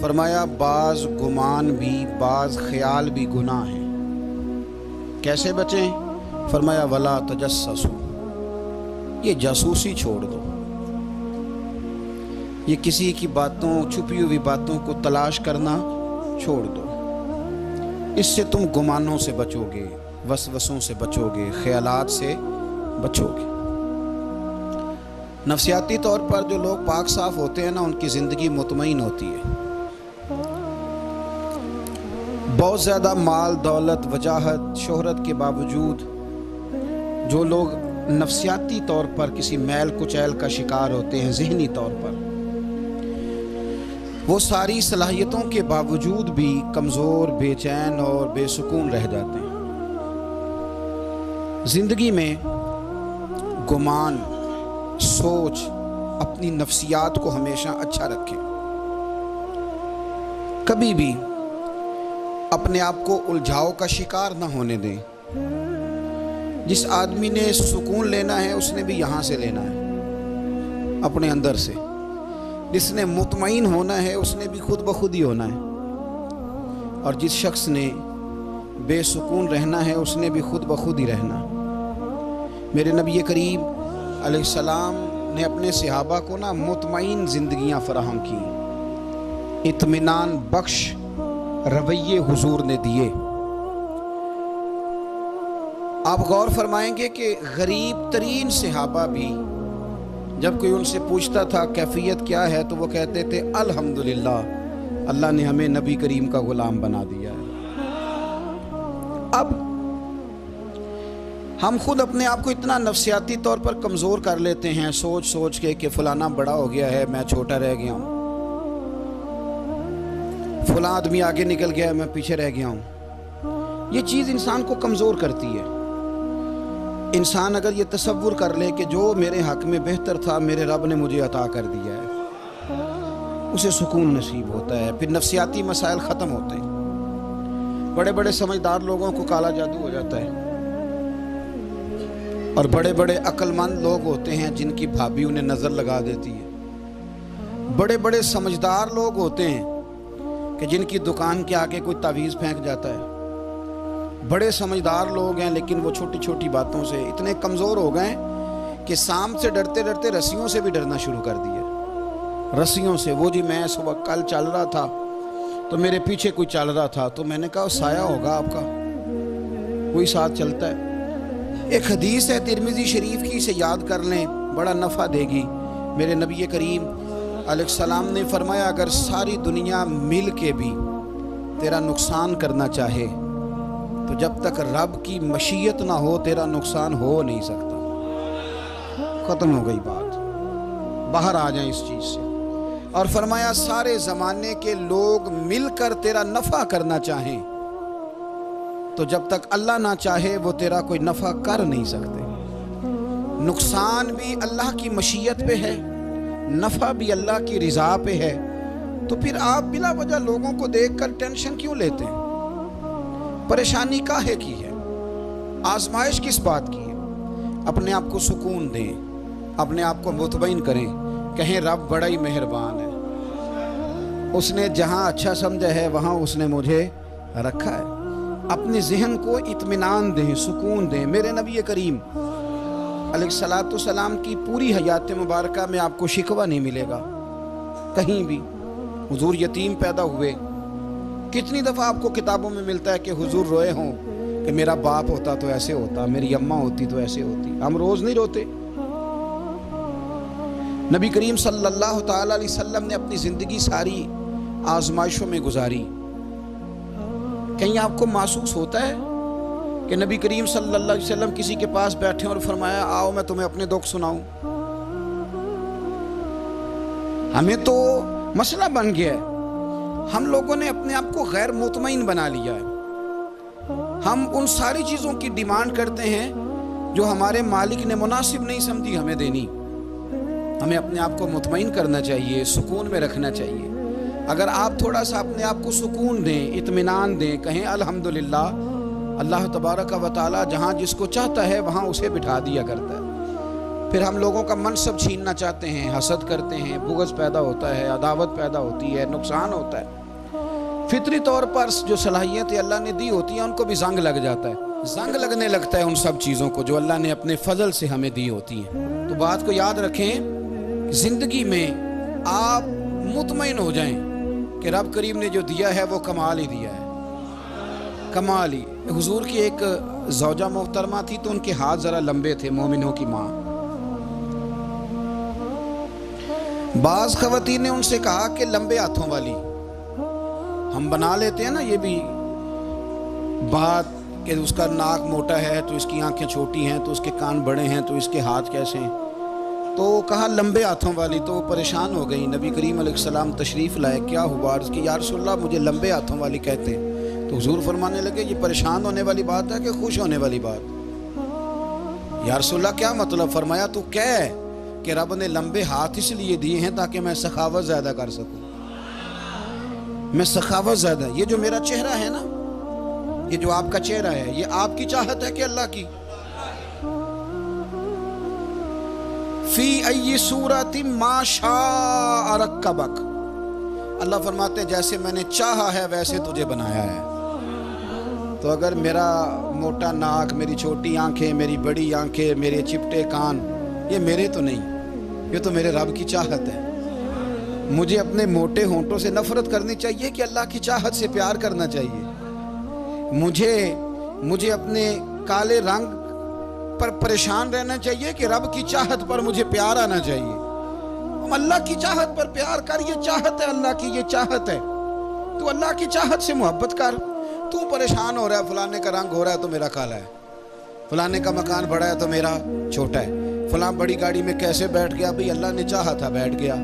فرمایا بعض گمان بھی بعض خیال بھی گناہ ہیں، کیسے بچیں؟ فرمایا ولا تجسسوا، یہ جاسوسی چھوڑ دو، یہ کسی کی باتوں چھپی ہوئی باتوں کو تلاش کرنا چھوڑ دو، اس سے تم گمانوں سے بچو گے، وسوسوں سے بچو گے، خیالات سے بچو گے۔ نفسیاتی طور پر جو لوگ پاک صاف ہوتے ہیں نا، ان کی زندگی مطمئن ہوتی ہے۔ بہت زیادہ مال دولت وجاہت شہرت کے باوجود جو لوگ نفسیاتی طور پر کسی میل کچیل کا شکار ہوتے ہیں، ذہنی طور پر، وہ ساری صلاحیتوں کے باوجود بھی کمزور، بے چین اور بے سکون رہ جاتے ہیں۔ زندگی میں گمان، سوچ، اپنی نفسیات کو ہمیشہ اچھا رکھیں، کبھی بھی اپنے آپ کو الجھاؤ کا شکار نہ ہونے دیں۔ جس آدمی نے سکون لینا ہے اس نے بھی یہاں سے لینا ہے، اپنے اندر سے۔ جس نے مطمئن ہونا ہے اس نے بھی خود بخود ہی ہونا ہے، اور جس شخص نے بے سکون رہنا ہے اس نے بھی خود بخود ہی رہنا۔ میرے نبی کریم علیہ السلام نے اپنے صحابہ کو مطمئن زندگیاں فراہم کی، اطمینان بخش رویے حضور نے دیے۔ آپ غور فرمائیں گے کہ غریب ترین صحابہ بھی جب کوئی ان سے پوچھتا تھا کیفیت کیا ہے تو وہ کہتے تھے الحمدللہ، اللہ نے ہمیں نبی کریم کا غلام بنا دیا ہے۔ اب ہم خود اپنے آپ کو اتنا نفسیاتی طور پر کمزور کر لیتے ہیں، سوچ سوچ کے کہ فلانا بڑا ہو گیا ہے میں چھوٹا رہ گیا ہوں، فلاں آدمی آگے نکل گیا ہے میں پیچھے رہ گیا ہوں۔ یہ چیز انسان کو کمزور کرتی ہے۔ انسان اگر یہ تصور کر لے کہ جو میرے حق میں بہتر تھا میرے رب نے مجھے عطا کر دیا ہے، اسے سکون نصیب ہوتا ہے، پھر نفسیاتی مسائل ختم ہوتے ہیں۔ بڑے بڑے سمجھدار لوگوں کو کالا جادو ہو جاتا ہے، اور بڑے بڑے عقل مند لوگ ہوتے ہیں جن کی بھابھی انہیں نظر لگا دیتی ہے۔ بڑے بڑے سمجھدار لوگ ہوتے ہیں کہ جن کی دکان کے آگے کوئی تعویذ پھینک جاتا ہے۔ بڑے سمجھدار لوگ ہیں لیکن وہ چھوٹی چھوٹی باتوں سے اتنے کمزور ہو گئے کہ سانپ سے ڈرتے ڈرتے رسیوں سے بھی ڈرنا شروع کر دیا۔ رسیوں سے، وہ جی میں صبح کل چل رہا تھا تو میرے پیچھے کوئی چل رہا تھا تو میں نے کہا سایہ ہوگا آپ کا، کوئی ساتھ چلتا ہے۔ ایک حدیث ہے ترمذی شریف کی، اسے یاد کر لیں، بڑا نفع دے گی۔ میرے نبی کریم علیہ السلام نے فرمایا اگر ساری دنیا مل کے بھی تیرا نقصان کرنا چاہے تو جب تک رب کی مشیت نہ ہو تیرا نقصان ہو نہیں سکتا۔ ختم ہو گئی بات، باہر آ جائیں اس چیز سے۔ اور فرمایا سارے زمانے کے لوگ مل کر تیرا نفع کرنا چاہیں تو جب تک اللہ نہ چاہے وہ تیرا کوئی نفع کر نہیں سکتے۔ نقصان بھی اللہ کی مشیت پہ ہے، نفع بھی اللہ کی رضا پہ ہے، تو پھر آپ بلا وجہ لوگوں کو دیکھ کر ٹینشن کیوں لیتے ہیں؟ پریشانی کاہے کی ہے؟ آزمائش کس بات کی ہے؟ اپنے آپ کو سکون دیں، اپنے آپ کو مطمئن کریں، کہیں رب بڑا ہی مہربان ہے، اس نے جہاں اچھا سمجھا ہے وہاں اس نے مجھے رکھا ہے۔ اپنے ذہن کو اطمینان دیں، سکون دیں۔ میرے نبی کریم علیہ السلام کی پوری حیات مبارکہ میں آپ کو شکوہ نہیں ملے گا کہیں بھی۔ حضور یتیم پیدا ہوئے، کتنی دفعہ آپ کو کتابوں میں ملتا ہے کہ حضور روئے ہوں کہ میرا باپ ہوتا تو ایسے ہوتا، میری اماں ہوتی تو ایسے ہوتی۔ ہم روز نہیں روتے؟ نبی کریم صلی اللہ تعالی علیہ وسلم نے اپنی زندگی ساری آزمائشوں میں گزاری۔ کہیں آپ کو محسوس ہوتا ہے کہ نبی کریم صلی اللہ علیہ وسلم کسی کے پاس بیٹھے اور فرمایا آؤ میں تمہیں اپنے دکھ سناؤں؟ ہمیں تو مسئلہ بن گیا ہے، ہم لوگوں نے اپنے آپ کو غیر مطمئن بنا لیا ہے۔ ہم ان ساری چیزوں کی ڈیمانڈ کرتے ہیں جو ہمارے مالک نے مناسب نہیں سمجھی ہمیں دینی۔ ہمیں اپنے آپ کو مطمئن کرنا چاہیے، سکون میں رکھنا چاہیے۔ اگر آپ تھوڑا سا اپنے آپ کو سکون دیں، اطمینان دیں، کہیں الحمدللہ، اللہ تبارک و تعالی جہاں جس کو چاہتا ہے وہاں اسے بٹھا دیا کرتا ہے۔ پھر ہم لوگوں کا منصب چھیننا چاہتے ہیں، حسد کرتے ہیں، بغض پیدا ہوتا ہے، عداوت پیدا ہوتی ہے، نقصان ہوتا ہے۔ فطری طور پر جو صلاحیتیں اللہ نے دی ہوتی ہیں ان کو بھی زنگ لگ جاتا ہے، زنگ لگنے لگتا ہے ان سب چیزوں کو جو اللہ نے اپنے فضل سے ہمیں دی ہوتی ہیں۔ تو بات کو یاد رکھیں کہ زندگی میں آپ مطمئن ہو جائیں کہ رب کریم نے جو دیا ہے وہ کمال ہی دیا ہے، کمال ہی۔ حضور کی ایک زوجہ محترمہ تھی تو ان کے ہاتھ ذرا لمبے تھے، مومنوں کی ماں۔ بعض خواتین نے ان سے کہا کہ لمبے ہاتھوں والی، ہم بنا لیتے ہیں نا یہ بھی بات کہ اس کا ناک موٹا ہے تو اس کی آنکھیں چھوٹی ہیں، تو اس کے کان بڑے ہیں تو اس کے ہاتھ کیسے ہیں، تو کہا لمبے ہاتھوں والی۔ تو وہ پریشان ہو گئی، نبی کریم علیہ السلام تشریف لائے، کیا ہوا؟ عرض کی یا رسول اللہ مجھے لمبے ہاتھوں والی کہتے ہیں۔ تو حضور فرمانے لگے یہ پریشان ہونے والی بات ہے کہ خوش ہونے والی بات؟ یا رسول اللہ کیا مطلب؟ فرمایا تو کہہ کہ رب نے لمبے ہاتھ اس لیے دیے ہیں تاکہ میں سخاوت زیادہ کر سکوں، میں سخاوت زیادہ، یہ جو میرا چہرہ ہے نا، یہ جو آپ کا چہرہ ہے، یہ آپ کی چاہت ہے کہ اللہ کی؟ فی ای صورت ما شاء رکبک، اللہ فرماتے ہیں جیسے میں نے چاہا ہے ویسے تجھے بنایا ہے۔ تو اگر میرا موٹا ناک، میری چھوٹی آنکھیں، میری بڑی آنکھیں، میرے چپٹے کان، یہ میرے تو نہیں، یہ تو میرے رب کی چاہت ہے۔ مجھے اپنے موٹے ہونٹوں سے نفرت کرنی چاہیے کہ اللہ کی چاہت سے پیار کرنا چاہیے؟ مجھے اپنے کالے رنگ پر پریشان رہنا چاہیے کہ رب کی چاہت پر مجھے پیار آنا چاہیے؟ ہم اللہ کی چاہت پر پیار کر، یہ چاہت ہے اللہ کی، یہ چاہت ہے، تو اللہ کی چاہت سے محبت کر۔ تو پریشان ہو رہا ہے، فلانے کا رنگ ہو رہا ہے تو میرا کالا ہے، فلانے کا مکان بڑا ہے تو میرا چھوٹا ہے، فلاں بڑی گاڑی میں کیسے بیٹھ گیا؟ بھئی اللہ نے چاہا تھا بیٹھ گیا،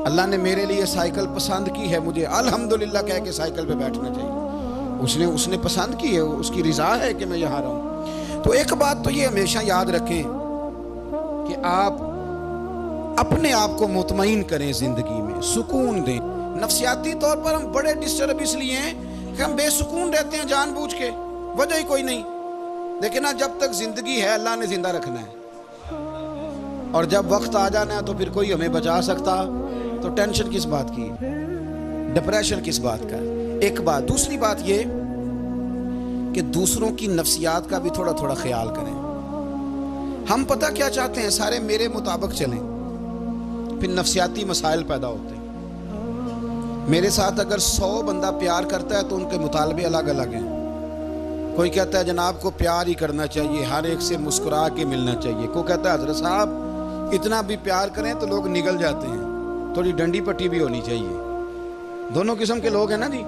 اللہ نے میرے لیے سائیکل پسند کی ہے، مجھے الحمدللہ کہہ کے سائیکل پہ بیٹھنا چاہیے، اس نے پسند کی ہے، اس کی رضا ہے کہ میں یہاں رہوں۔ تو ایک بات تو یہ ہمیشہ یاد رکھیں کہ آپ اپنے آپ کو مطمئن کریں، زندگی میں سکون دیں۔ نفسیاتی طور پر ہم بڑے ڈسٹرب اس لیے ہیں کہ ہم بے سکون رہتے ہیں جان بوجھ کے، وجہ ہی کوئی نہیں، لیکن جب تک زندگی ہے اللہ نے زندہ رکھنا ہے، اور جب وقت آ جانا ہے تو پھر کوئی ہمیں بچا سکتا، تو ٹینشن کس بات کی، ڈپریشن کس بات کا؟ ایک بات۔ دوسری بات یہ کہ دوسروں کی نفسیات کا بھی تھوڑا تھوڑا خیال کریں۔ ہم پتہ کیا چاہتے ہیں؟ سارے میرے مطابق چلیں، پھر نفسیاتی مسائل پیدا ہوتے ہیں۔ میرے ساتھ اگر 100 بندہ پیار کرتا ہے تو ان کے مطالبے الگ الگ ہیں۔ کوئی کہتا ہے جناب کو پیار ہی کرنا چاہیے، ہر ایک سے مسکرا کے ملنا چاہیے، کوئی کہتا ہے حضرت صاحب اتنا بھی پیار کریں تو لوگ نگل جاتے ہیں، تھوڑی ڈنڈی پٹی بھی ہونی چاہیے۔ دونوں قسم کے لوگ ہیں نا جی۔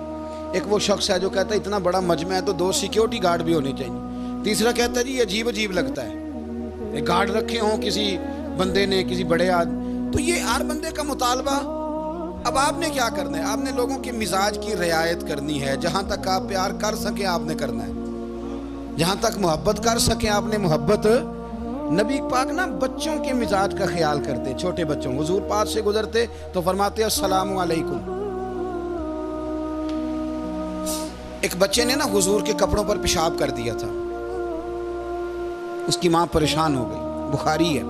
ایک وہ شخص ہے جو کہتا ہے اتنا بڑا مجمع ہے تو 2 سیکیورٹی گارڈ بھی ہونے چاہیے۔ تیسرا کہتا ہے جی عجیب عجیب لگتا ہے، ایک گارڈ رکھے ہوں کسی بندے نے، کسی بڑے آدمی، تو یہ ہر بندے کا مطالبہ۔ اب آپ نے کیا کرنا ہے؟ آپ نے لوگوں کے مزاج کی رعایت کرنی ہے، جہاں تک آپ پیار کر سکیں آپ نے کرنا ہے، جہاں تک محبت کر سکیں آپ نے محبت۔ نبی پاک نا بچوں کے مزاج کا خیال کرتے، چھوٹے بچوں، حضور پاس سے گزرتے تو فرماتے السلام علیکم۔ ایک بچے نے نا حضور کے کپڑوں پر پیشاب کر دیا تھا، اس کی ماں پریشان ہو گئی، بخاری ہے۔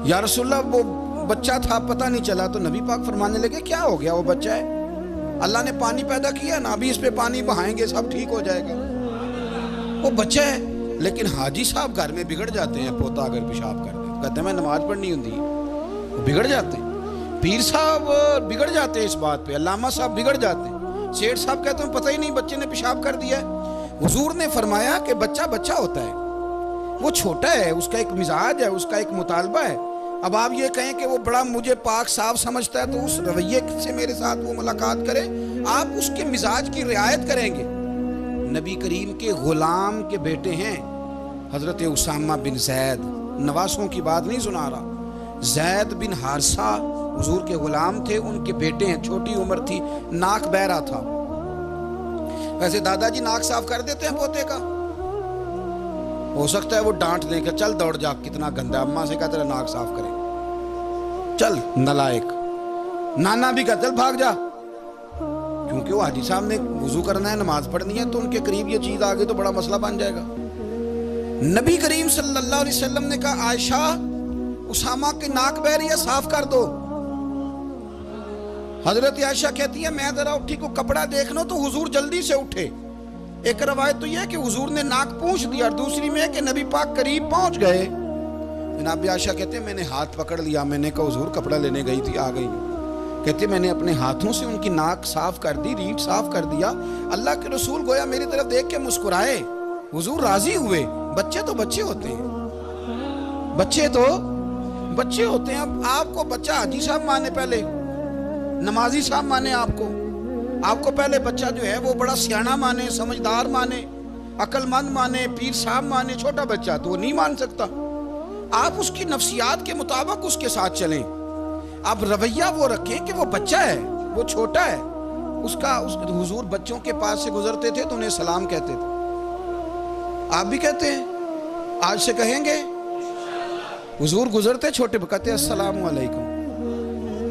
یا رسول اللہ وہ بچہ تھا پتہ نہیں چلا، تو نبی پاک فرمانے لگے کیا ہو گیا؟ وہ بچہ ہے، اللہ نے پانی پیدا کیا نا، ابھی اس پہ پانی بہائیں گے سب ٹھیک ہو جائے گا، وہ بچہ ہے۔ لیکن حاجی صاحب گھر میں بگڑ جاتے ہیں، پوتا اگر پیشاب کر دے کہتے ہیں میں نماز پڑھنی ہوتی ہے، وہ بگڑ جاتے ہیں، پیر صاحب بگڑ جاتے ہیں اس بات پہ، علامہ صاحب بگڑ جاتے ہیں، سیٹھ صاحب کہتے ہیں پتہ ہی نہیں بچے نے پیشاب کر دیا ہے۔ حضور نے فرمایا کہ بچہ بچہ ہوتا ہے، وہ چھوٹا ہے، اس کا ایک مزاج ہے، اس کا ایک مطالبہ ہے۔ اب آپ یہ کہیں کہ وہ بڑا مجھے پاک صاف سمجھتا ہے تو اس رویے سے میرے ساتھ وہ ملاقات کرے، آپ اس کے مزاج کی رعایت کریں گے۔ نبی کریم کے غلام کے بیٹے ہیں حضرت اسامہ بن زید، نواسوں کی بات نہیں سنا رہا، زید بن حارثہ حضور کے غلام تھے، ان کے بیٹے ہیں، چھوٹی عمر تھی، ناک بہ رہا تھا۔ ویسے دادا جی ناک صاف کر دیتے ہیں پوتے کا، ہو سکتا ہے وہ ڈانٹ دیں کہ چل دوڑ جا کتنا گندا، اماں سے کہتا ہے ناک صاف کرے، چل نالائق، نانا بھی کہتا ہے بھاگ جا، کیونکہ وہ حاجی صاحب نے وضو کرنا ہے، نماز پڑھنی ہے، تو ان کے قریب یہ چیز آ گئی تو بڑا مسئلہ بن جائے گا۔ نبی کریم صلی اللہ علیہ وسلم نے کہا عائشہ اسامہ کی ناک بہ رہی ہے، صاف کر دو۔ حضرت عائشہ کہتی ہے میں ذرا اٹھی کو کپڑا دیکھنا تو حضور جلدی سے اٹھے۔ ایک روایت تو یہ ہے کہ حضور نے ناک پونچھ دیا، اور دوسری میں کہ نبی پاک قریب پہنچ گئے۔ جناب عائشہ کہتے ہیں میں نے ہاتھ پکڑ لیا، میں نے کہا حضور کپڑا لینے گئی تھی، آ گئی۔ کہتے ہیں میں نے اپنے ہاتھوں سے ان کی ناک صاف کر دی، ریڑھ صاف کر دیا۔ اللہ کے رسول گویا میری طرف دیکھ کے مسکرائے، حضور راضی ہوئے۔ بچے تو بچے ہوتے ہیں، بچے تو بچے ہوتے ہیں۔ اب آپ کو بچہ حاجی صاحب مانے، پہلے نمازی صاحب مانے، آپ کو پہلے بچہ جو ہے وہ بڑا سیاںہ مانے، سمجھدار مانے، عقل مند مانے، پیر صاحب مانے۔ چھوٹا بچہ تو وہ نہیں مان سکتا۔ آپ اس کی نفسیات کے مطابق اس کے ساتھ چلیں۔ آپ رویہ وہ رکھیں کہ وہ بچہ ہے، وہ چھوٹا ہے۔ حضور بچوں کے پاس سے گزرتے تھے تو انہیں سلام کہتے تھے۔ آپ بھی کہتے ہیں، آج سے کہیں گے؟ حضور گزرتے چھوٹے کہتے السلام علیکم۔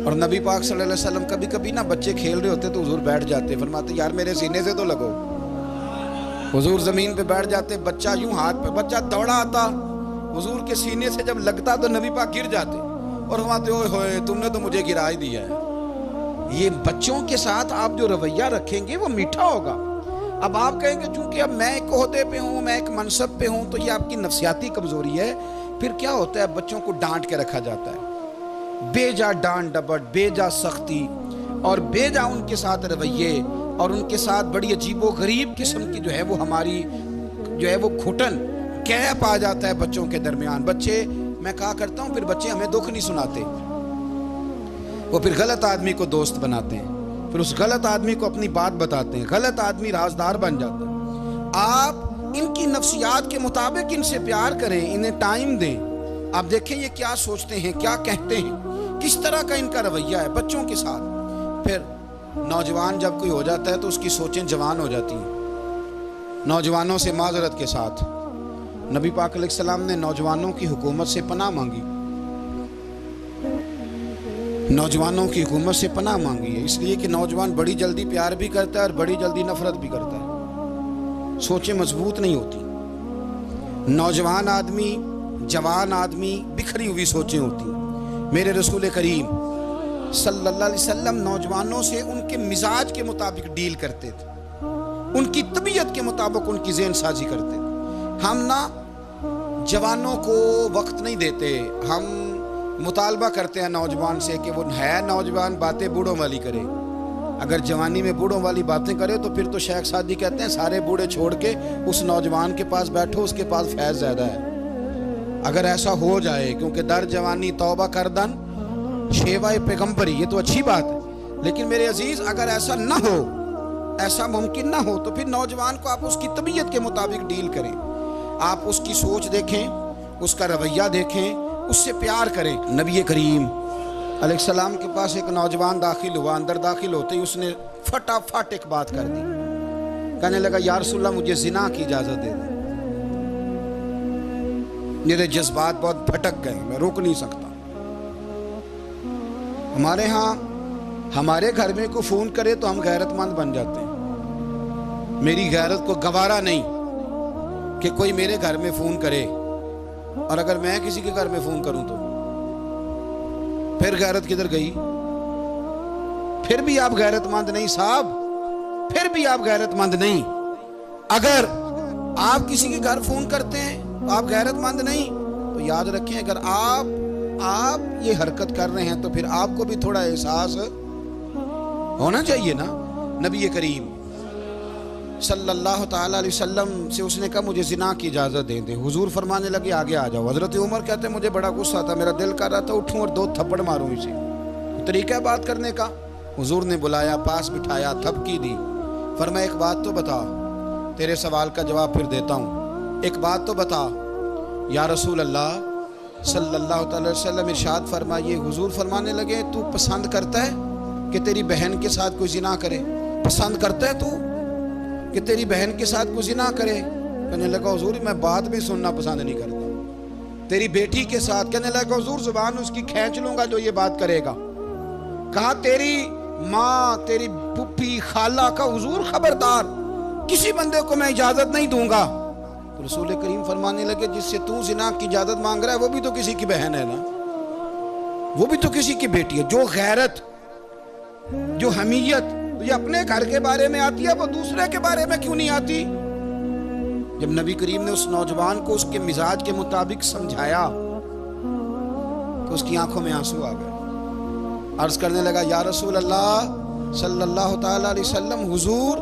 اور نبی پاک صلی اللہ علیہ وسلم کبھی کبھی نا بچے کھیل رہے ہوتے تو حضور بیٹھ جاتے، فرماتے یار میرے سینے سے تو لگو۔ حضور زمین پہ بیٹھ جاتے، بچہ یوں ہاتھ پہ، بچہ دوڑا آتا، حضور کے سینے سے جب لگتا تو نبی پاک گر جاتے اور فرماتے اوئے ہوئے تم نے تو مجھے گرا ہی دیا ہے۔ یہ بچوں کے ساتھ آپ جو رویہ رکھیں گے وہ میٹھا ہوگا۔ اب آپ کہیں گے چونکہ اب میں ایک عہدے پہ ہوں، میں ایک منصب پہ ہوں، تو یہ آپ کی نفسیاتی کمزوری ہے۔ پھر کیا ہوتا ہے، بچوں کو ڈانٹ کے رکھا جاتا ہے، بے جا ڈانٹ ڈپٹ، بے جا سختی، اور بے جا ان کے ساتھ رویے، اور ان کے ساتھ بڑی عجیب و غریب قسم کی جو ہے وہ ہماری جو ہے وہ گھٹن گیپ آ جاتا ہے بچوں کے درمیان۔ بچے، میں کہا کرتا ہوں، پھر بچے ہمیں دکھ نہیں سناتے، وہ پھر غلط آدمی کو دوست بناتے ہیں، پھر اس غلط آدمی کو اپنی بات بتاتے ہیں، غلط آدمی رازدار بن جاتا ہے۔ آپ ان کی نفسیات کے مطابق ان سے پیار کریں، انہیں ٹائم دیں۔ آپ دیکھیں یہ کیا سوچتے ہیں، کیا کہتے ہیں، کس طرح کا ان کا رویہ ہے بچوں کے ساتھ۔ پھر نوجوان جب کوئی ہو جاتا ہے تو اس کی سوچیں جوان ہو جاتی ہیں۔ نوجوانوں سے معذرت کے ساتھ نبی پاک علیہ السلام نے نوجوانوں کی حکومت سے پناہ مانگی، نوجوانوں کی حکومت سے پناہ مانگی ہے، اس لیے کہ نوجوان بڑی جلدی پیار بھی کرتا ہے اور بڑی جلدی نفرت بھی کرتا ہے، سوچیں مضبوط نہیں ہوتی۔ نوجوان آدمی، جوان آدمی، بکھری ہوئی سوچیں ہوتی ہیں۔ میرے رسول کریم صلی اللہ علیہ وسلم نوجوانوں سے ان کے مزاج کے مطابق ڈیل کرتے تھے، ان کی طبیعت کے مطابق ان کی ذہن سازی کرتے تھے۔ ہم نہ جوانوں کو وقت نہیں دیتے، ہم مطالبہ کرتے ہیں نوجوان سے کہ وہ ہے نوجوان، باتیں بوڑھوں والی کرے۔ اگر جوانی میں بوڑھوں والی باتیں کرے تو پھر تو شیخ سعدی کہتے ہیں سارے بوڑھے چھوڑ کے اس نوجوان کے پاس بیٹھو، اس کے پاس فیض زیادہ ہے۔ اگر ایسا ہو جائے، کیونکہ در جوانی توبہ کردن شیوائے پیغمبری، یہ تو اچھی بات ہے، لیکن میرے عزیز اگر ایسا نہ ہو، ایسا ممکن نہ ہو، تو پھر نوجوان کو آپ اس کی طبیعت کے مطابق ڈیل کریں۔ آپ اس کی سوچ دیکھیں، اس کا رویہ دیکھیں، اس سے پیار کریں۔ نبی کریم علیہ السلام کے پاس ایک نوجوان داخل ہوا، اندر داخل ہوتے ہی اس نے فٹافٹ ایک بات کر دی، کہنے لگا یا رسول اللہ مجھے زنا کی اجازت دے دیں۔ میرے جذبات بہت بھٹک گئے، میں روک نہیں سکتا۔ ہمارے ہاں ہمارے گھر میں کوئی فون کرے تو ہم غیرت مند بن جاتے ہیں۔ میری غیرت کو گوارا نہیں کہ کوئی میرے گھر میں فون کرے، اور اگر میں کسی کے گھر میں فون کروں تو پھر غیرت کدھر گئی؟ پھر بھی آپ غیرت مند نہیں صاحب، پھر بھی آپ غیرت مند نہیں۔ اگر آپ کسی کے گھر فون کرتے ہیں تو آپ غیرت مند نہیں، تو یاد رکھیں اگر آپ یہ حرکت کر رہے ہیں تو پھر آپ کو بھی تھوڑا احساس ہونا چاہیے نا۔ نبی کریم صلی اللہ تعالیٰ علیہ وسلم سے اس نے کہا مجھے زنا کی اجازت دے دیں۔ حضور فرمانے لگے آگے آ جاؤ۔ حضرت عمر کہتے ہیں مجھے بڑا غصہ تھا، میرا دل کر رہا تھا اٹھوں اور 2 تھپڑ ماروں اسے۔ طریقہ ہے بات کرنے کا۔ حضور نے بلایا، پاس بٹھایا، تھپکی دی، فرمایا ایک بات تو بتا، تیرے سوال کا جواب پھر دیتا ہوں، ایک بات تو بتا۔ یا رسول اللہ صلی اللہ تعالی وسلم ارشاد فرمائیے۔ حضور فرمانے لگے تو پسند کرتا ہے کہ تیری بہن کے ساتھ کوئی زنا کرے؟ پسند کرتا ہے تو کہ تیری بہن کے ساتھ کوئی زنا کرے؟ کہنے لگا حضور میں بات بھی سننا پسند نہیں کرتا۔ تیری بیٹی کے ساتھ؟ کہنے لگا حضور زبان اس کی کھینچ لوں گا جو یہ بات کرے گا۔ کہا تیری ماں، تیری پھوپھی، خالہ کا؟ حضور خبردار، کسی بندے کو میں اجازت نہیں دوں گا۔ تو رسول کریم فرمانے لگے جس سے تو زنا کی اجازت مانگ رہا ہے وہ بھی تو کسی کی بہن ہے نا۔ وہ بھی تو کسی کی بیٹی ہے. جو غیرت، جو حمیت یہ اپنے گھر کے بارے میں آتی ہے وہ دوسرے کے بارے میں کیوں نہیں آتی؟ جب نبی کریم نے اس نوجوان کو اس کے مزاج کے مطابق سمجھایا تو اس کی آنکھوں میں آنسو آ گئے. عرض کرنے لگا یا رسول اللہ صلی اللہ تعالی علیہ وسلم، حضور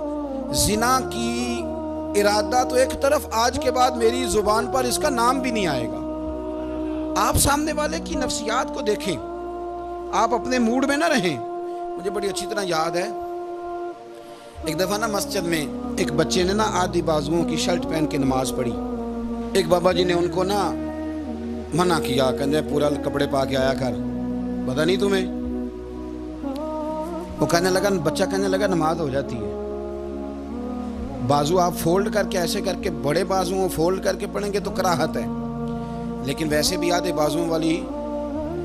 زنا کی ارادہ تو ایک طرف، آج کے بعد میری زبان پر اس کا نام بھی نہیں آئے گا. آپ سامنے والے کی نفسیات کو دیکھیں، آپ اپنے موڈ میں نہ رہیں. مجھے بڑی اچھی طرح یاد ہے ایک دفعہ نا مسجد میں ایک بچے نے نا آدھی بازوؤں کی شرٹ پہن کے نماز پڑھی. ایک بابا جی نے ان کو نا منع کیا، کہنے پورا کپڑے پا کے آیا کر، پتہ نہیں تمہیں. وہ کہنے لگا، بچہ کہنے لگا نماز ہو جاتی ہے، بازو آپ فولڈ کر کے ایسے کر کے، بڑے بازوؤں فولڈ کر کے پڑھیں گے تو کراہت ہے، لیکن ویسے بھی آدھے بازوؤں والی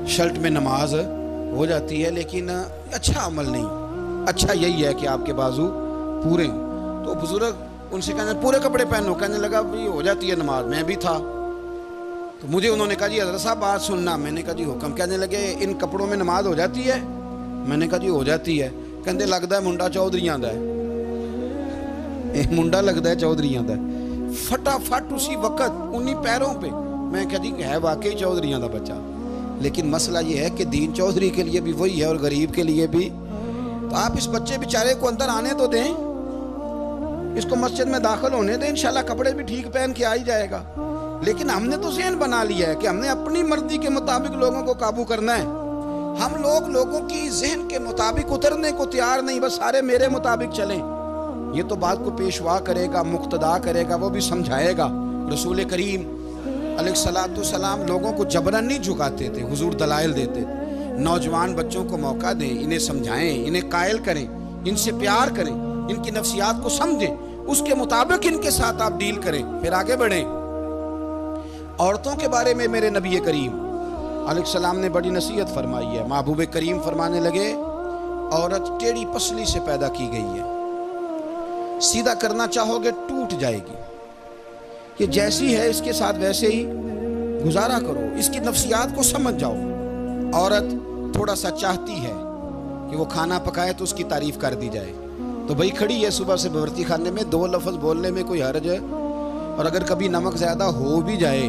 شرٹ میں نماز ہو جاتی ہے، لیکن اچھا عمل نہیں. اچھا یہی ہے کہ آپ کے بازو پورے ہوں. تو بزرگ ان سے کہنے پورے کپڑے پہنو، کہنے لگا بھی ہو جاتی ہے نماز. میں بھی تھا تو مجھے انہوں نے کہا جی حضرت صاحب بات سننا. میں نے کہا جی حکم. کہنے لگے ان کپڑوں میں نماز ہو جاتی ہے؟ میں نے کہا جی ہو جاتی ہے. کہندے لگتا ہے منڈا چودھریاں دا ہے، منڈا لگتا ہے چودھریاں دا ہے. فٹافٹ اسی وقت انہی پیروں پہ میں کہا جی ہے واقعی چودھریاں دا بچہ. لیکن مسئلہ یہ ہے کہ دین چودھری کے لیے بھی وہی ہے اور غریب کے لیے بھی. تو آپ اس بچے بیچارے کو اندر آنے تو دیں، اس کو مسجد میں داخل ہونے دیں، انشاءاللہ کپڑے بھی ٹھیک پہن کے آ ہی جائے گا. لیکن ہم نے تو ذہن بنا لیا ہے کہ ہم نے اپنی مرضی کے مطابق لوگوں کو قابو کرنا ہے. ہم لوگوں کی ذہن کے مطابق اترنے کو تیار نہیں، بس سارے میرے مطابق چلیں. یہ تو بات کو پیشوا کرے گا، مقتدا کرے گا، وہ بھی سمجھائے گا. رسول کریم علیہ الصلوۃ والسلام لوگوں کو جبرن نہیں جھکاتے تھے، حضور دلائل دیتے تھے. نوجوان بچوں کو موقع دیں، انہیں سمجھائیں، انہیں قائل کریں، ان سے پیار کریں، ان کی نفسیات کو سمجھیں، اس کے مطابق ان کے ساتھ آپ ڈیل کریں، پھر آگے بڑھیں. عورتوں کے بارے میں میرے نبی کریم علیہ السلام نے بڑی نصیحت فرمائی ہے. محبوب کریم فرمانے لگے عورت ٹیڑھی پسلی سے پیدا کی گئی ہے، سیدھا کرنا چاہو گے ٹوٹ جائے گی. یہ جیسی ہے اس کے ساتھ ویسے ہی گزارا کرو، اس کی نفسیات کو سمجھ جاؤ. عورت تھوڑا سا چاہتی ہے کہ وہ کھانا پکائے تو اس کی تعریف کر دی جائے، تو بھئی کھڑی ہے صبح سے باورچی خانے میں، 2 لفظ بولنے میں کوئی حرج ہے؟ اور اگر کبھی نمک زیادہ ہو بھی جائے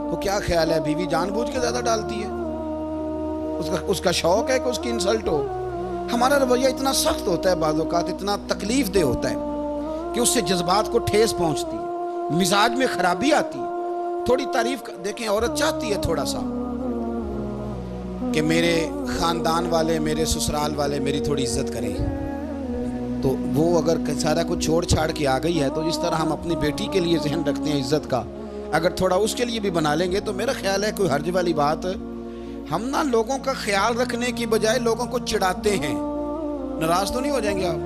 تو کیا خیال ہے بیوی جان بوجھ کے زیادہ ڈالتی ہے؟ اس کا شوق ہے کہ اس کی انسلٹ ہو. ہمارا رویہ اتنا سخت ہوتا ہے، بعض اوقات اتنا تکلیف دہ ہوتا ہے کہ اس سے جذبات کو ٹھیس پہنچتی ہے، مزاج میں خرابی آتی ہے. تھوڑی تعریف دیکھیں، عورت چاہتی ہے تھوڑا سا کہ میرے خاندان والے، میرے سسرال والے میری تھوڑی عزت کریں. تو وہ اگر سارا کچھ چھوڑ چھاڑ کے آ گئی ہے تو جس طرح ہم اپنی بیٹی کے لیے ذہن رکھتے ہیں عزت کا، اگر تھوڑا اس کے لیے بھی بنا لیں گے تو میرا خیال ہے کوئی حرج والی بات. ہم نا لوگوں کا خیال رکھنے کی بجائے لوگوں کو چڑھاتے ہیں. ناراض تو نہیں ہو جائیں گے آپ؟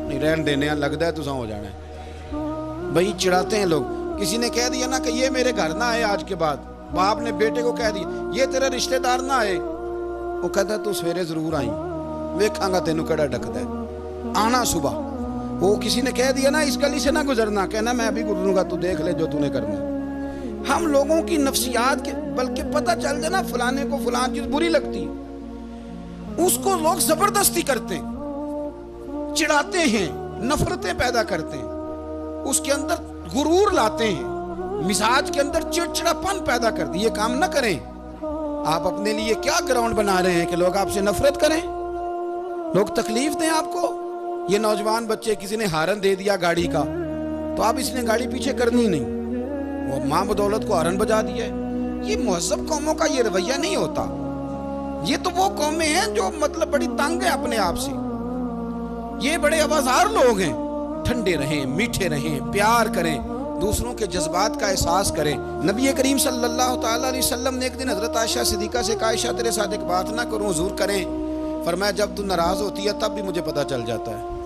نہیں، رہن دینے لگتا ہے تو ہو جانا ہے. بھائی چڑھاتے ہیں لوگ. کسی نے کہہ دیا نا کہ یہ میرے گھر نہ آئے آج کے بعد، باپ نے بیٹے کو کہہ دیا یہ تیرے رشتہ دار نہ آئے، وہ کہتا ہے تو سویرے ضرور آئی، ویکھاں گا تینوں کیڑا ڈکدا ہے، آنا صبح. وہ کسی نے کہہ دیا نا اس گلی سے نہ گزرنا، کہنا میں ابھی گزروں گا، تو دیکھ لے جو تو نے کرنا. ہم لوگوں کی نفسیات کے بلکہ پتہ چل جائے نا فلانے کو فلان چیز بری لگتی ہے، اس کو لوگ زبردستی کرتے ہیں، چڑھاتے ہیں، نفرتیں پیدا کرتے ہیں، اس کے اندر غرور لاتے ہیں، مزاج کے اندر چڑچڑاپن پیدا کر دی. یہ کام نہ کریں. آپ اپنے لیے کیا گراؤنڈ بنا رہے ہیں کہ لوگ آپ سے نفرت کریں، لوگ تکلیف دیں آپ کو. یہ نوجوان بچے کسی نے ہارن دے دیا گاڑی کا تو آپ اس نے گاڑی پیچھے کرنی نہیں، وہ ماں بدولت کو ہارن بجا دیا ہے. یہ مہذب قوموں کا یہ رویہ نہیں ہوتا. یہ تو وہ قومیں ہیں جو مطلب بڑی تنگ ہیں اپنے آپ سے. یہ بڑے آوازار لوگ ہیں. ٹھنڈے رہیں، میٹھے رہیں، پیار کریں، دوسروں کے جذبات کا احساس کریں. نبی کریم صلی اللہ تعالیٰ علیہ وسلم نے ایک دن حضرت عائشہ صدیقہ سے کہا عائشہ تیرے ساتھ ایک بات نہ کروں، حضور کریں. فرمایا جب تو ناراض ہوتی ہے تب بھی مجھے پتہ چل جاتا ہے،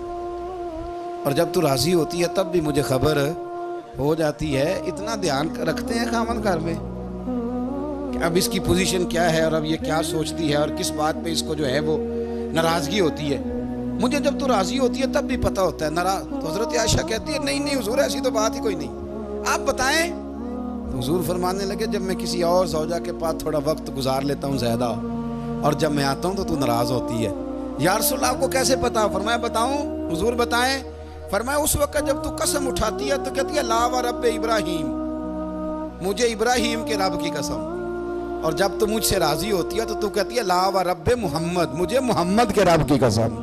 اور جب تو راضی ہوتی ہے تب بھی مجھے خبر ہو جاتی ہے. اتنا دھیان رکھتے ہیں خامن گھر میں کہ اب اس کی پوزیشن کیا ہے اور اب یہ کیا سوچتی ہے اور کس بات پہ اس کو جو ہے وہ ناراضگی ہوتی ہے. مجھے جب تو راضی ہوتی ہے تب بھی پتہ ہوتا ہے ناراض. تو حضرت عائشہ کہتی ہے نہیں حضور ایسی تو بات ہی کوئی نہیں، آپ بتائیں. تو حضور فرمانے لگے جب میں کسی اور زوجہ کے پاس تھوڑا وقت گزار لیتا ہوں زیادہ اور جب میں آتا ہوں تو ناراض ہوتی ہے. یا رسول اللہ آپ کو کیسے پتا؟ فرمایا بتاؤں؟ حضور بتائیں. فرمایا اس وقت جب تو قسم اٹھاتی ہے تو کہتی ہے لا و رب ابراہیم، مجھے ابراہیم کے رب کی قسم. اور جب تو مجھ سے راضی ہوتی ہے تو کہتی ہے لا و رب محمد، مجھے محمد کے رب کی قسم.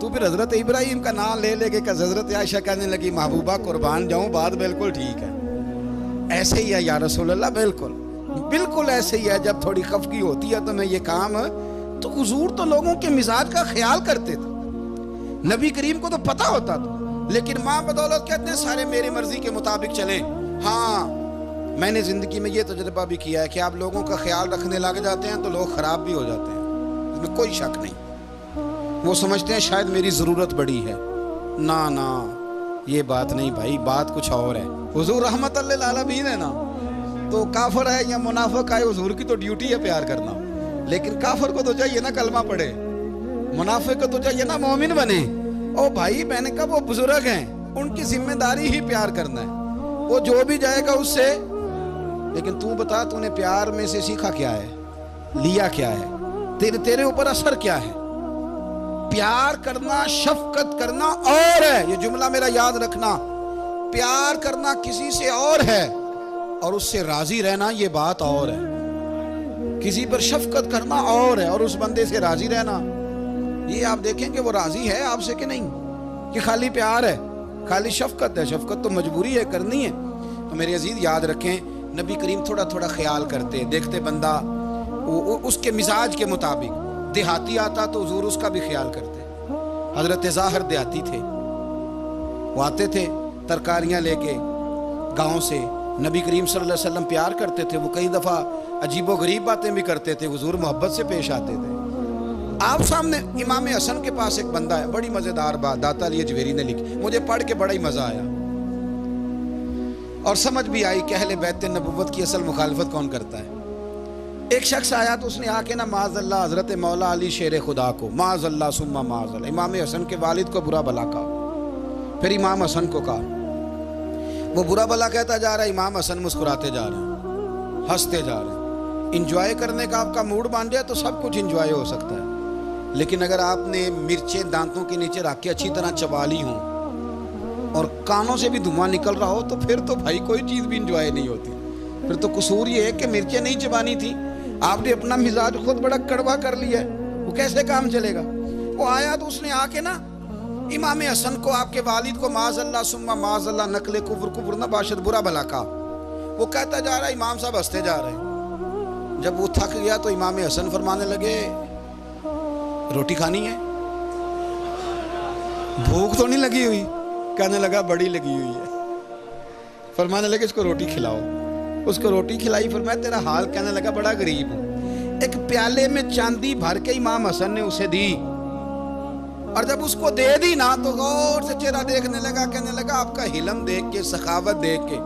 تو پھر حضرت ابراہیم کا نام لے کے حضرت عائشہ کہنے لگی محبوبہ قربان جاؤں، بات بالکل ٹھیک ہے. ایسے ہی ہے یا رسول اللہ، بالکل ایسے ہی ہے. جب تھوڑی خفگی ہوتی ہے تو میں یہ کام، تو حضور تو لوگوں کے مزاج کا خیال کرتے تھے. نبی کریم کو تو پتہ ہوتا تھا، لیکن ماں بدولت کہتے ہیں سارے میری مرضی کے مطابق چلیں. ہاں میں نے زندگی میں یہ تجربہ بھی کیا ہے کہ آپ لوگوں کا خیال رکھنے لگ جاتے ہیں تو لوگ خراب بھی ہو جاتے ہیں، اس میں کوئی شک نہیں. وہ سمجھتے ہیں شاید میری ضرورت بڑی ہے. نا یہ بات نہیں بھائی، بات کچھ اور ہے. حضور رحمت اللہ للعالمین ہے نا، تو کافر ہے یا منافق ہے، حضور کی تو ڈیوٹی ہے پیار کرنا. لیکن کافر کو تو چاہیے نا کلمہ پڑھے، منافق کو تو چاہیے نا مومن بنے. او بھائی میں نے کہا وہ بزرگ ہیں، ان کی ذمہ داری ہی پیار کرنا ہے، وہ جو بھی جائے گا اس سے. لیکن تو بتا تو نے پیار میں سے سیکھا کیا ہے، لیا کیا ہے، تیرے اوپر اثر کیا ہے. پیار کرنا، شفقت کرنا اور ہے، یہ جملہ میرا یاد رکھنا. پیار کرنا کسی سے اور ہے اور اس سے راضی رہنا یہ بات اور ہے. کسی پر شفقت کرنا اور ہے اور اس بندے سے راضی رہنا یہ آپ دیکھیں کہ وہ راضی ہے آپ سے کہ نہیں، کہ خالی پیار ہے، خالی شفقت ہے. شفقت تو مجبوری ہے، کرنی ہے. تو میرے عزیز یاد رکھیں نبی کریم تھوڑا تھوڑا خیال کرتے، دیکھتے بندہ اس کے مزاج کے مطابق. دیہاتی آتا تو حضور اس کا بھی خیال کرتے. حضرت ظاہر دیہاتی تھے، وہ آتے تھے ترکاریاں لے کے گاؤں سے. نبی کریم صلی اللہ علیہ وسلم پیار کرتے تھے. وہ کئی دفعہ عجیب و غریب باتیں بھی کرتے تھے، حضور محبت سے پیش آتے تھے. آپ سامنے امام حسن کے پاس ایک بندہ ہے، بڑی مزیدار بات داتا علی اجویری نے لکھی، مجھے پڑھ کے بڑا ہی مزہ آیا اور سمجھ بھی آئی کہ اہل بیت نبوت کی اصل مخالفت کون کرتا ہے. ایک شخص آیا تو اس نے آ کے نا معاذ اللہ حضرت مولا علی شیر خدا کو، معاذ اللہ ثم معاذ اللہ، امام حسن کے والد کو برا بلا کہا. پھر امام حسن کو کہا، وہ برا بلا کہتا جا رہا ہے، امام حسن مسکراتے جا رہے ہیں، ہنستے جا رہے ہیں. انجوائے کرنے کا آپ کا موڈ بن جائے تو سب کچھ انجوائے ہو سکتا ہے، لیکن اگر آپ نے مرچیں دانتوں کے نیچے رکھ کے اچھی طرح چبا لی ہوں اور کانوں سے بھی دھواں نکل رہا ہو تو پھر تو بھائی کوئی چیز بھی انجوائے نہیں ہوتی. پھر تو قصور یہ ہے کہ مرچیں نہیں چبانی تھی، آپ نے اپنا مزاج خود بڑا کڑوا کر لیا ہے، وہ کیسے کام چلے گا. وہ آیا تو اس نے آ کے نا امام حسن کو، آپ کے والد کو معاذ اللہ ثم معاذ اللہ نقل کفر نہ باشد برا بلا کہا. وہ کہتا جا رہا ہے، امام صاحب ہنستے جا رہے ہیں. جب وہ تھک گیا تو امام حسن فرمانے لگے روٹی کھانی ہے، بھوک تو نہیں لگی ہوئی؟ کہنے لگا بڑی لگی ہوئی ہے. فرمانے لگے اس کو روٹی کھلاؤ. اس کو روٹی کھلائی. فرمایا تیرا حال؟ کہنے لگا بڑا غریب ہوں. ایک پیالے میں چاندی بھر کے امام حسن نے اسے دی اور جب اس کو دے دی نا تو غور سے چہرہ دیکھنے لگا. کہنے لگا آپ کا حلم دیکھ کے، سخاوت دیکھ کے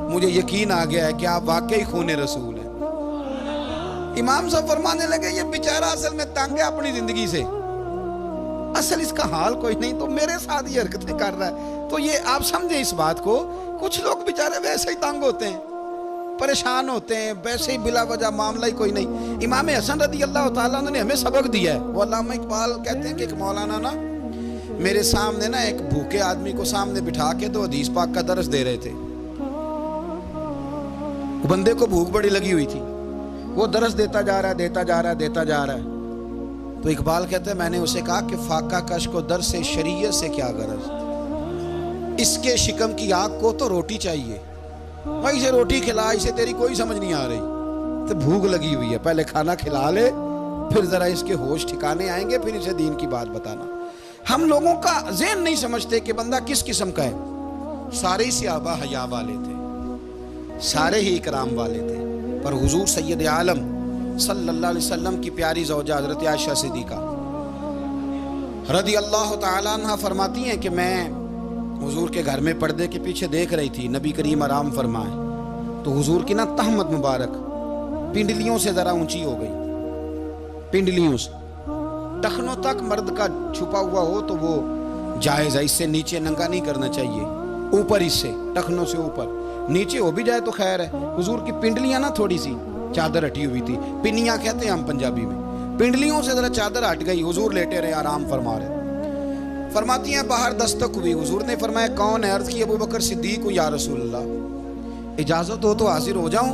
مجھے یقین آ گیا ہے کہ آپ واقعی خون رسول ہیں. امام صاحب فرمانے لگے یہ بیچارہ اصل میں تنگ ہے اپنی زندگی سے، اصل اس کا حال کوئی نہیں، تو میرے ساتھ یہ حرکتیں کر رہا ہے. تو یہ آپ سمجھیں اس بات کو، کچھ لوگ بیچارے ویسے ہی تنگ ہوتے ہیں، پریشان ہوتے ہیں، ویسے ہی بلا وجہ معاملہ ہی کوئی نہیں. امام حسن رضی اللہ تعالیٰ عنہ نے ہمیں سبق دیا ہے. وہ علامہ اقبال کہتے ہیں کہ ایک مولانا نا میرے سامنے نا ایک بھوکے آدمی کو سامنے بٹھا کے تو حدیث پاک کا درس دے رہے تھے. بندے کو بھوک بڑی لگی ہوئی تھی، وہ درس دیتا جا رہا ہے. تو اقبال کہتے ہیں میں نے اسے کہا کہ فاقہ کش کو درس شریعت سے کیا غرض، اس کے شکم کی آگ کو تو روٹی چاہیے، بھائی اسے روٹی کھلا، اسے تیری کوئی سمجھ نہیں آ رہی، تو بھوک لگی ہوئی ہے، پہلے کھانا کھلا لے پھر ذرا اس کے ہوش ٹھکانے آئیں گے، پھر اسے دین کی بات بتانا. ہم لوگوں کا ذہن نہیں سمجھتے کہ بندہ کس قسم کا ہے. سارے ہی صحابہ حیا والے تھے، سارے ہی اکرام والے تھے، پر حضور سید عالم صلی اللہ علیہ وسلم کی پیاری زوجہ حضرت عائشہ صدیقہ رضی اللہ تعالیٰ عنہ فرماتی ہیں کہ میں حضور کے گھر میں پردے کے پیچھے دیکھ رہی تھی، نبی کریم آرام فرمائے تو حضور کی نا تہمت مبارک پنڈلیوں سے ذرا اونچی ہو گئی، پنڈلیوں سے ٹخنوں تک مرد کا چھپا ہوا ہو تو وہ جائز ہے، اس سے نیچے ننگا نہیں کرنا چاہیے، اوپر اس سے ٹخنوں سے اوپر، نیچے ہو بھی جائے تو خیر ہے. حضور کی پنڈلیاں نا تھوڑی سی چادر ہٹی ہوئی تھی، پنیاں کہتے ہیں ہم پنجابی میں، پنڈلیوں سے ذرا چادر ہٹ گئی، حضور لیٹے رہے، آرام فرما رہے۔ فرماتی ہیں باہر دستک ہوئی، حضور نے فرمایا کون ہے؟ عرض کی ابو بکر صدیق یا رسول اللہ، اجازت ہو تو حاضر ہو جاؤں؟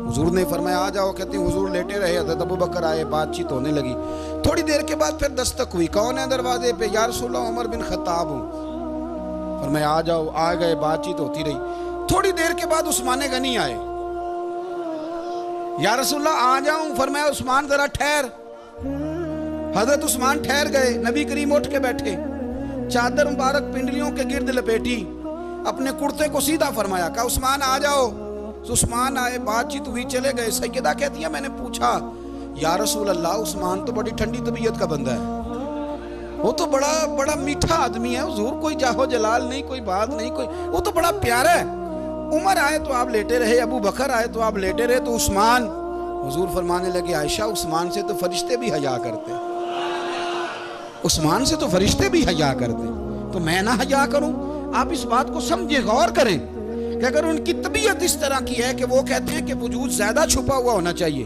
حضور نے فرمایا آ جاؤ۔ کہتے ہیں حضور لیٹے رہے، حضرت ابو بکر آئے، بات چیت ہونے لگی۔ تھوڑی دیر کے بعد پھر دستک ہوئی، کون ہے دروازے پہ؟ یا رسول اللہ عمر بن خطاب ہوں۔ فرمایا آ جاؤ، آ گئے، بات چیت ہوتی رہی۔ تھوڑی دیر کے بعد عثمان غنی آئے، یا رسول اللہ آ جاؤں؟ فرمایا عثمان ذرا ٹھہر۔ حضرت عثمان ٹھہر گئے، نبی کریم اٹھ کے بیٹھے، چادر مبارک پنڈلیوں کے گرد لپیٹی، اپنے کرتے کو سیدھا فرمایا، کہا عثمان آ جاؤ۔ عثمان آئے، بات چیت ہوئی، چلے گئے۔ سیدہ کہتی ہے میں نے پوچھا یا رسول اللہ عثمان تو بڑی ٹھنڈی طبیعت کا بندہ ہے، وہ تو بڑا میٹھا آدمی ہے حضور، کوئی جاہو جلال نہیں، کوئی بات نہیں، وہ تو بڑا پیارا ہے۔ عمر آئے تو آپ لیٹے رہے، ابو بکر آئے تو آپ لیٹے رہے، تو عثمان؟ حضور فرمانے لگے عائشہ عثمان سے تو فرشتے بھی حیا کرتے، عثمان سے تو فرشتے بھی حیا کرتے، تو میں نہ حیا کروں؟ آپ اس بات کو سمجھیں، غور کریں کہ اگر ان کی طبیعت اس طرح کی ہے کہ وہ کہتے ہیں کہ وجود زیادہ چھپا ہوا ہونا چاہیے،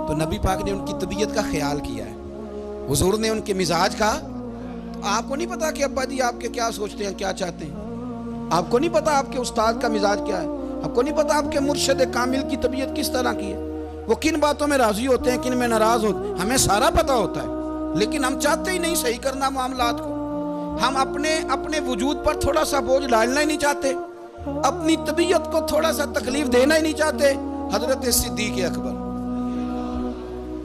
تو نبی پاک نے ان کی طبیعت کا خیال کیا ہے، حضور نے ان کے مزاج کا۔ آپ کو نہیں پتا کہ ابا جی آپ کے کیا سوچتے ہیں، کیا چاہتے ہیں؟ آپ کو نہیں پتا آپ کے استاد کا مزاج کیا ہے؟ آپ کو نہیں پتا آپ کے مرشد کامل کی طبیعت کس طرح کی ہے؟ وہ کن باتوں میں راضی ہوتے ہیں، کن میں ناراض ہوتے ہیں؟ ہمیں سارا پتا ہوتا ہے، لیکن ہم چاہتے ہی نہیں صحیح کرنا معاملات کو۔ ہم اپنے وجود پر تھوڑا سا بوجھ ڈالنا ہی نہیں چاہتے، اپنی طبیعت کو تھوڑا سا تکلیف دینا ہی نہیں چاہتے۔ حضرت صدیق اکبر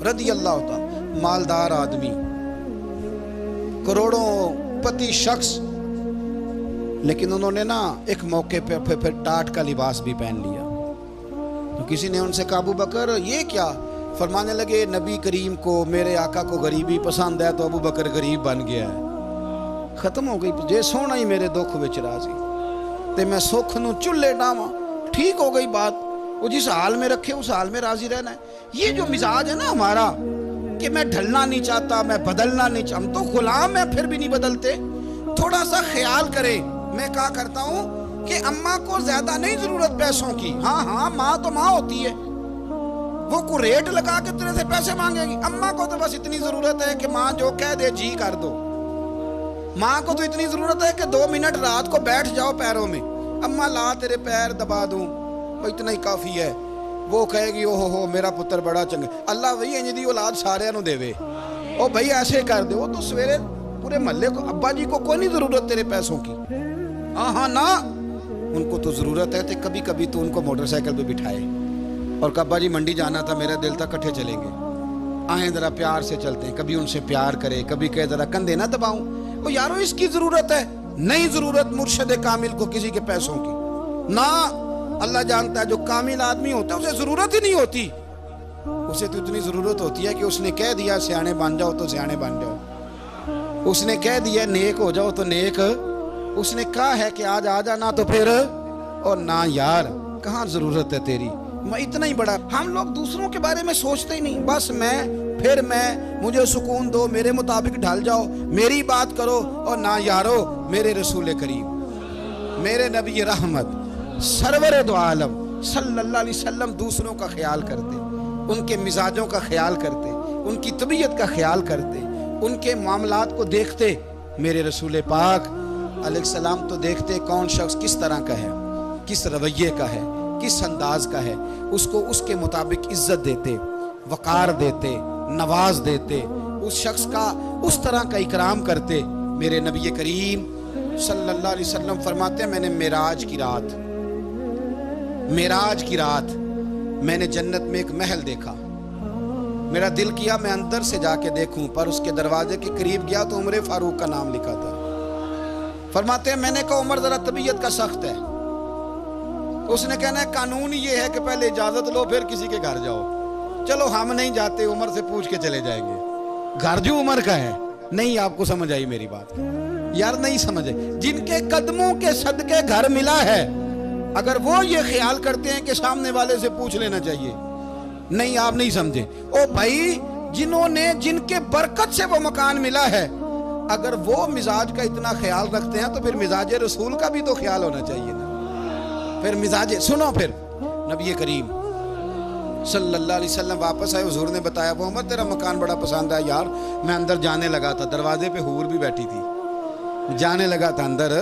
رضی اللہ تعالی، مالدار آدمی، کروڑوں پتی شخص، لیکن انہوں نے نا ایک موقع پہ پھر ٹاٹ کا لباس بھی پہن لیا۔ تو کسی نے ان سے کہا ابو بکر یہ کیا؟ فرمانے لگے نبی کریم کو، میرے آقا کو غریبی پسند ہے، تو ابو بکر غریب بن گیا ہے۔ ختم ہو گئی، جے سونا ہی میرے دکھ وچ راضی تے میں سکھ نو چلے ڈاواں، ٹھیک ہو گئی بات۔ وہ جس حال میں رکھے اس حال میں راضی رہنا ہے۔ یہ جو مزاج ہے نا ہمارا کہ میں ڈھلنا نہیں چاہتا، میں بدلنا نہیں چاہتا، ہم تو غلام ہیں پھر بھی نہیں بدلتے۔ تھوڑا سا خیال کرے۔ میں کہا کرتا ہوں کہ اماں کو زیادہ نہیں ضرورت پیسوں کی، ہاں ماں تو ماں ہوتی ہے، وہ کو ریٹ لگا کے تیرے سے پیسے مانگے گی۔ اماں کو تو بس اتنی ضرورت ہے کہ ماں جو کہہ دے جی کر دو۔ ماں کو تو اتنی ضرورت ہے کہ 2 منٹ رات کو بیٹھ جاؤ پیروں میں، اماں لا تیرے پیر دبا دوں، وہ اتنا ہی کافی ہے۔ وہ کہے گی اوہ میرا پتر بڑا چنگا، اللہ وہی انج دی اولاد سارے نو دے وے، او بھائی ایسے کر دے۔ وہ تو سویرے پورے محلے کو، ابا جی کو کوئی نہیں ضرورت تیرے پیسوں کی، ہاں نا، ان کو تو ضرورت ہے تو کبھی کبھی تو ان کو موٹر سائیکل پہ بٹھائے اور کہ ابا جی منڈی جانا تھا، میرا دل تھا کٹھے چلیں گے، آئیں ذرا پیار سے چلتے ہیں، کبھی ان سے پیار کرے، کبھی کہے ذرا کندھے نہ دباؤں۔ وہ یارو اس کی ضرورت ہے، نہیں ضرورت مرشد کامل کو کسی کے پیسوں کی، نہ اللہ جانتا ہے جو کامل آدمی ہوتا ہے اسے ضرورت ہی نہیں ہوتی، اسے تو اتنی ضرورت ہوتی ہے کہ اس نے کہہ دیا سیانے بن جاؤ تو سیانے بن جاؤ، اس نے کہہ دیا نیک ہو جاؤ تو نیک، اس نے کہا ہے کہ آج آ جانا تو پھر، اور نہ یار کہاں ضرورت ہے تیری، میں اتنا ہی بڑا۔ ہم لوگ دوسروں کے بارے میں سوچتے ہی نہیں، بس میں مجھے سکون دو، میرے مطابق ڈھل جاؤ، میری بات کرو، اور نہ یارو میرے رسول کریم، میرے نبی رحمت سرور دو عالم صلی اللہ علیہ وسلم دوسروں کا خیال کرتے، ان کے مزاجوں کا خیال کرتے، ان کی طبیعت کا خیال کرتے، ان کے معاملات کو دیکھتے۔ میرے رسول پاک علیہ السلام تو دیکھتے کون شخص کس طرح کا ہے، کس رویے کا ہے، کس انداز کا ہے، اس کو اس کے مطابق عزت دیتے، وقار دیتے، نواز دیتے، اس شخص کا اس طرح کا اکرام کرتے۔ میرے نبی کریم صلی اللہ علیہ وسلم فرماتے ہیں میں نے معراج کی رات میں نے جنت میں ایک محل دیکھا، میرا دل کیا میں اندر سے جا کے دیکھوں، پر اس کے دروازے کے قریب گیا تو عمر فاروق کا نام لکھا تھا۔ فرماتے ہیں میں نے کہا عمر ذرا طبیعت کا سخت ہے، اس نے کہنا ہے قانون یہ ہے کہ پہلے اجازت لو پھر کسی کے گھر جاؤ۔ چلو ہم نہیں جاتے، عمر سے پوچھ کے چلے جائیں گے، گھر جو عمر کا ہے۔ نہیں آپ کو سمجھ آئی میری بات؟ یار نہیں سمجھے، جن کے قدموں کے صدقے گھر ملا ہے، اگر وہ یہ خیال کرتے ہیں کہ سامنے والے سے پوچھ لینا چاہیے، نہیں آپ نہیں سمجھے۔ او بھائی جن کے برکت سے وہ مکان ملا ہے، اگر وہ مزاج کا اتنا خیال رکھتے ہیں تو پھر مزاج رسول کا بھی تو خیال ہونا چاہیے نا۔ پھر مزاج سنو، پھر نبی کریم صلی اللہ علیہ وسلم واپس آئے، حضور نے بتایا وہ عمر تیرا مکان بڑا پسند ہے یار، میں اندر جانے لگا تھا، دروازے پہ حور بھی بیٹھی تھی، جانے لگا تھا اندر،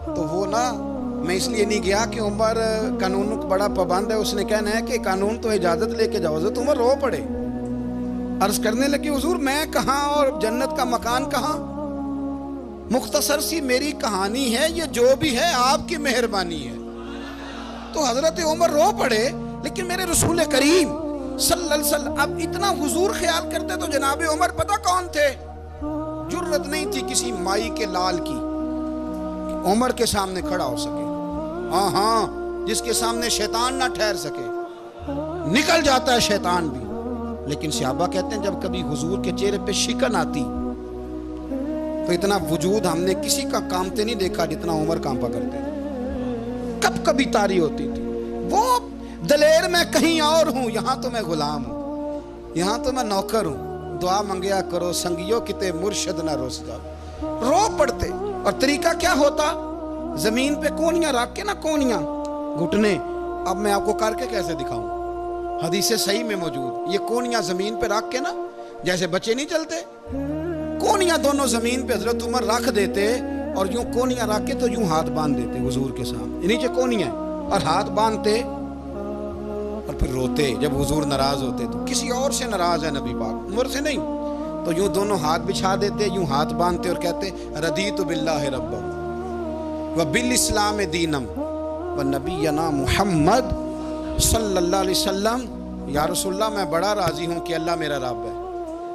تو وہ نا میں اس لیے نہیں گیا کہ عمر قانون کو بڑا پابند ہے، اس نے کہنا ہے کہ قانون تو اجازت لے کے جاؤ، حضرت عمر رو پڑے، عرض کرنے لگے حضور میں کہاں اور جنت کا مکان کہاں، مختصر سی میری کہانی ہے، یہ جو بھی ہے آپ کی مہربانی ہے۔ تو حضرت عمر رو پڑے، لیکن میرے رسول کریم صلی اللہ علیہ وسلم اب اتنا حضور خیال کرتے تو جناب عمر پتہ کون تھے؟ جرت نہیں تھی کسی مائی کے لال کی کہ عمر کے سامنے کھڑا ہو سکے، ہاں جس کے سامنے شیطان نہ ٹھہر سکے، نکل جاتا ہے شیطان بھی، لیکن صحابہ کہتے ہیں جب کبھی حضور کے چہرے پہ شکن آتی تو اتنا وجود ہم نے کسی کا کامتے نہیں دیکھا جتنا عمر کانپا کرتے تھے، کب کبھی طاری ہوتی تھی، وہ دلیر میں کہیں اور ہوں، یہاں تو میں غلام ہوں، یہاں تو میں نوکر ہوں، دعا منگیا کرو سنگیو کتے مرشد نہ روس جاؤ، رو پڑتے۔ اور طریقہ کیا ہوتا؟ زمین پہ کونیاں رکھ کے نا، کونیاں گھٹنے، اب میں آپ کو کر کے کیسے دکھاؤں، حدیث صحیح میں موجود، یہ کونیاں زمین پہ رکھ کے نا، جیسے بچے نہیں چلتے، کونیاں دونوں زمین پہ حضرت عمر رکھ دیتے اور یوں کونیاں رکھ کے تو یوں ہاتھ باندھ دیتے حضور کے سامنے، نیچے کونیاں اور ہاتھ باندھتے اور پھر روتے جب حضور ناراض ہوتے، تو کسی اور سے ناراض ہے نبی پاک، عمر سے نہیں، تو یوں دونوں ہاتھ بچھا دیتے، یوں ہاتھ باندھتے اور کہتے رضیت باللہ ربا وبالاسلام دینم ونبینا محمد صلی اللہ علیہ وسلم، یا رسول اللہ میں بڑا راضی ہوں کہ اللہ میرا رب ہے،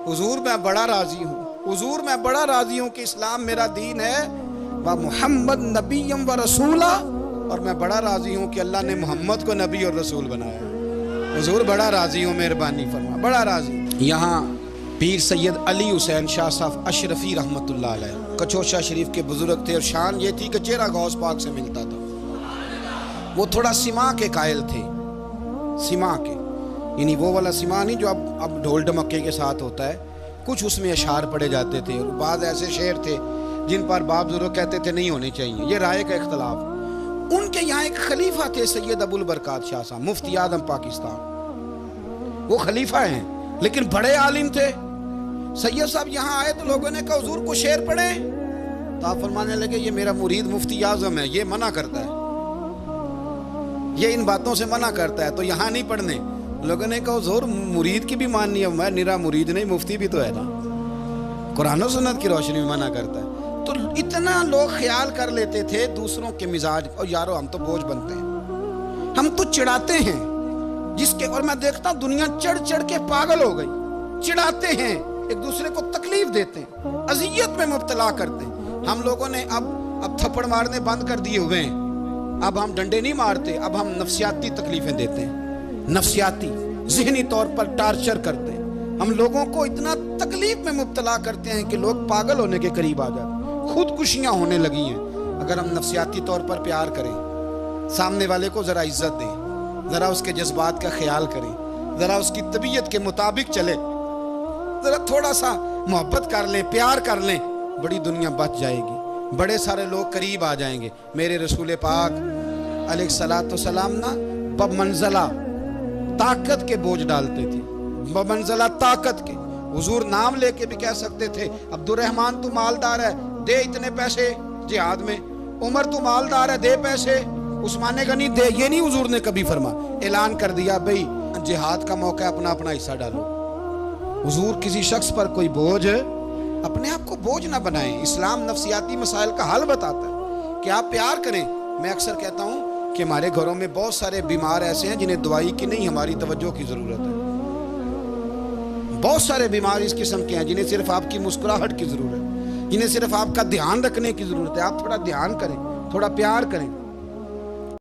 حضور میں بڑا راضی ہوں، حضور میں بڑا راضی ہوں کہ اسلام میرا دین ہے، و محمد نبیم و رسولہ، اور میں بڑا راضی ہوں کہ اللہ نے محمد کو نبی اور رسول بنایا، حضور بڑا راضی ہوں، مہربانی فرما، بڑا راضی۔ یہاں پیر سید علی حسین شاہ صاحب اشرفی رحمۃ اللہ علیہ کچوشا شریف کے بزرگ تھے، اور شان یہ تھی کہ چہرہ غوث پاک سے ملتا تھا، وہ تھوڑا سما کے قائل تھے، سما کے، یعنی وہ والا سما نہیں جو اب ڈھول ڈمکے کے ساتھ ہوتا ہے، کچھ اس میں اشعار پڑے جاتے تھے، اور بعض ایسے شعر تھے جن پر باپ بزرگ کہتے تھے نہیں ہونے چاہیے، یہ رائے کا اختلاف۔ ان کے یہاں ایک خلیفہ تھے سید ابو البرکات شاہ صاحب، مفتی اعظم پاکستان، وہ خلیفہ ہیں لیکن بڑے عالم تھے۔ سید صاحب یہاں آئے تو لوگوں نے کہا حضور کو شعر پڑھیں، تو آپ فرمانے لگے یہ میرا مرید مفتی اعظم ہے، یہ منع کرتا ہے، یہ ان باتوں سے منع کرتا ہے، تو یہاں نہیں پڑھنے۔ لوگوں نے کہا حضور مرید کی بھی ماننی ہے، میں نرا مرید نہیں، مفتی بھی تو ہے نا، قرآن و سنت کی روشنی میں منع کرتا ہے۔ تو اتنا لوگ خیال کر لیتے تھے دوسروں کے مزاج، اور یارو ہم تو بوجھ بنتے ہیں، ہم تو چڑھاتے ہیں جس کے، اور میں دیکھتا ہوں دنیا چڑھ چڑھ کے پاگل ہو گئی، چڑھاتے ہیں ایک دوسرے کو تکلیف دیتے ہیں، اذیت میں مبتلا کرتے ہیں۔ ہم لوگوں نے اب تھپڑ مارنے بند کر دیے ہوئے ہیں، اب ہم ڈنڈے نہیں مارتے، اب ہم نفسیاتی تکلیفیں دیتے ہیں، نفسیاتی ذہنی طور پر ٹارچر کرتے ہیں، ہم لوگوں کو اتنا تکلیف میں مبتلا کرتے ہیں کہ لوگ پاگل ہونے کے قریب آ جاتے ہیں، خودکشیاں ہونے لگی ہیں۔ اگر ہم نفسیاتی طور پر پیار کریں، سامنے والے کو ذرا عزت دیں، ذرا اس کے جذبات کا خیال کریں، ذرا اس کی طبیعت کے مطابق چلیں، ذرا تھوڑا سا محبت کر لیں، پیار کر لیں، بڑی دنیا بچ جائے گی، بڑے سارے لوگ قریب آ جائیں گے۔ میرے رسول پاک علیہ الصلوۃ والسلام نا بمنزلہ طاقت کے بوجھ ڈالتے تھے، بمنزلہ طاقت کے، حضور نام لے کے بھی کہہ سکتے تھے عبد الرحمن تو مالدار ہے دے اتنے پیسے جہاد میں، عمر تو مالدار ہے دے پیسے، عثمان غنی دے، یہ نہیں حضور نے کبھی فرما، اعلان کر دیا بھئی جہاد کا موقع اپنا اپنا حصہ ڈالو۔ حضور کسی شخص پر کوئی بوجھ، اپنے آپ کو بوجھ نہ بنائیں، اسلام نفسیاتی مسائل کا حل بتاتا ہے کہ آپ پیار کریں۔ میں اکثر کہتا ہوں کہ ہمارے گھروں میں بہت سارے بیمار ایسے ہیں جنہیں دوائی کی نہیں ہماری توجہ کی ضرورت ہے، بہت سارے بیمار اس قسم کے ہیں جنہیں صرف آپ کی مسکراہٹ کی ضرورت ہے، جنہیں صرف آپ کا دھیان رکھنے کی ضرورت ہے۔ آپ تھوڑا دھیان کریں، تھوڑا پیار کریں۔